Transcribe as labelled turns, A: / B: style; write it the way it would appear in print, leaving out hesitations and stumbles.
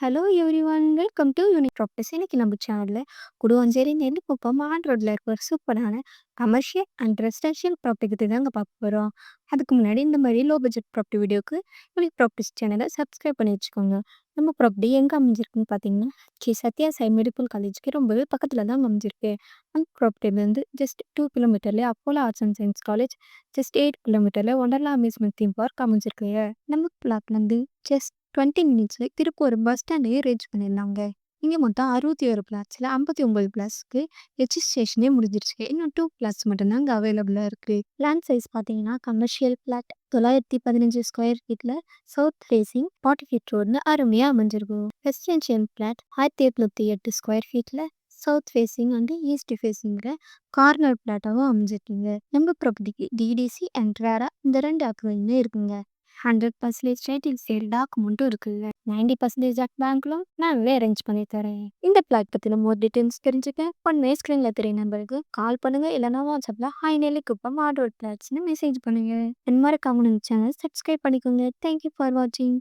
A: Hello everyone welcome to unique properties. இன்னைக்கு நம்ம சேனலில் குடுவாஞ்சேரி நெல்லிக்குப்பம் மான் ரோட்டில் இருக்கிற ஒரு சூப்பரான கமர்ஷியல் அண்ட் ரெசிடென்ஷியல் ப்ராப்பர்ட்டி பற்றி தாங்க பார்க்க போகிறோம். அதுக்கு முன்னாடி இந்த மாதிரி லோ பட்ஜெட் ப்ராப்பர்ட்டி வீடியோக்கு யூனிக் ப்ராப்பர்ட்டிஸ் சேனலை சப்ஸ்கிரைப் பண்ணி வச்சுக்கோங்க. நம்ம ப்ராப்பர்ட்டி எங்கே அமைஞ்சிருக்குன்னு பார்த்தீங்கன்னா சத்யா சாய் மெடிக்கல் காலேஜுக்கு ரொம்பவே பக்கத்தில் தான் அமைஞ்சிருக்கு. அந்த ப்ராப்பர்ட்டிலேருந்து ஜஸ்ட் 2 கிலோமீட்டர்லேயே Apollo arts and science college, just 8 கிலோமீட்டரில் ஒண்டர்லா அம்யூஸ்மெண்ட் தீம் பார்க் அமைஞ்சிருக்கு. நம்ம பிளாட்லேருந்து ஜஸ்ட் 20 மினிட்ஸ்ல திருப்பூர் பஸ் ஸ்டாண்டே ரீச் பண்ணிடலாங்க. இங்கே மொத்தம் 61 பிளாட்ஸில் 59 பிளாட்ஸ்க்கு ரெஜிஸ்ட்ரேஷனே முடிஞ்சிருச்சு. இன்னும் 2 பிளாட்ஸ் மட்டும்தான் இங்கே அவைலபிளாக இருக்குது. லேண்ட் சைஸ் பார்த்தீங்கன்னா கமர்ஷியல் பிளாட் 915 ஸ்கொயர் ஃபீட்டில் சவுத் ஃபேஸிங் 40 ஃபீட் ரோடுன்னு அருமையாக அமைஞ்சிருக்கும். ரெசிடென்ஷியல் பிளாட் 1808 ஸ்கொயர் ஃபீட்டில் சவுத் ஃபேஸிங் வந்து ஈஸ்ட் ஃபேஸிங்கில் கார்னர் பிளாட்டாகவும் அமைஞ்சிருக்குங்க. நம்ம ப்ராப்பர்ட்டிக்கு டிடிசி அண்ட் ரேரா இந்த 2 அக்ரிமெண்ட்டுமே இருக்குங்க. 100% டைட்டில் சேல் டாக்குமெண்ட்டும் இருக்குல்ல. 90% பேங்க் லோன் நாங்களே அரேஞ்ச் பண்ணி தரேன். இந்த பிளாட் பற்றின மோர் டீட்டெயில்ஸ் தெரிஞ்சுக்க ஒன் ஸ்க்ரீனில் தெரிய நம்பருக்கு கால் பண்ணுங்க, இல்லைனா வாட்ஸ்அப்பில் ஹை நெல்லிக்குப்பம் ஆர்டர் பிளாட்ஸ்னு மெசேஜ் பண்ணுங்க. இந்த மாதிரி கம்யூனிட்டி சேனல் சப்ஸ்கிரைப் பண்ணிக்கோங்க. தேங்க்யூ ஃபார் வாட்சிங்.